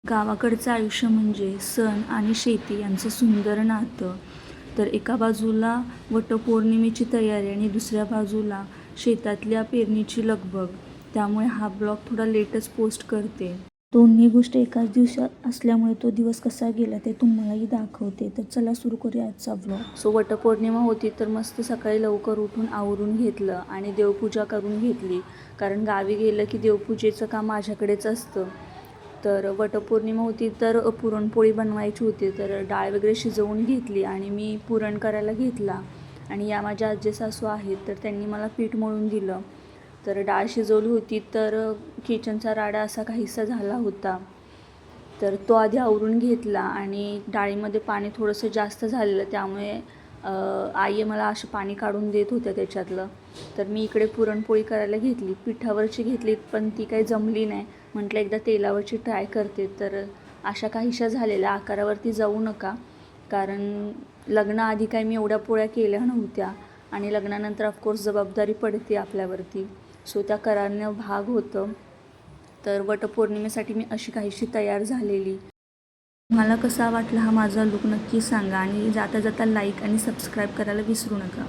गावाकडचं आयुष्य म्हणजे सण आणि शेती यांचं सुंदर नातं. तर एका बाजूला वटपौर्णिमेची तयारी आणि दुसऱ्या बाजूला शेतातल्या पेरणीची लगबग. त्यामुळे हा ब्लॉग थोडा लेटच पोस्ट करते. दोन्ही गोष्टी एकाच दिवसात असल्यामुळे तो दिवस कसा गेला ते तुम्हालाही दाखवते. तर चला सुरू करूया आजचा ब्लॉग. वटपौर्णिमा होती तर मस्त सकाळी लवकर उठून आवरून घेतलं आणि देवपूजा करून घेतली. कारण गावी गेलं की देवपूजेचं काम माझ्याकडेच असतं. तर वटपौर्णिमा होती तर पुरणपोळी बनवायची होती. तर डाळ वगैरे शिजवून घेतली आणि मी पुरण करायला घेतला. आणि या माझ्या आजी सासू आहेत तर त्यांनी मला पीठ मळून दिलं. तर डाळ शिजवली होती तर किचनचा राडा असा काहीसा झाला होता. तर तो आधी आवरून घेतला आणि डाळीमध्ये पाणी थोडंसं जास्त झालेलं त्यामुळे आई मला असं पाणी काढून देत होत्या त्याच्यातलं. तर मी इकडे पुरणपोळी करायला घेतली. पिठावरची घेतली पण ती काही जमली नाही. म्हटलं एकदा तेलावरची ट्राय करते. तर अशा काहीशा झालेल्या. आकारावरती जाऊ नका कारण लग्नाआधी काही मी एवढ्या पोळ्या केल्या नव्हत्या आणि लग्नानंतर ऑफकोर्स जबाबदारी पडते आपल्यावरती. सो त्या करणं भाग होतं. तर वटपौर्णिमेसाठी मी अशी काहीशी तयार झालेली. मला कसा वाटला हा माझा लूक नक्की सांगा आणि जाता जाता लाईक आणि सबस्क्राईब करायला विसरू नका.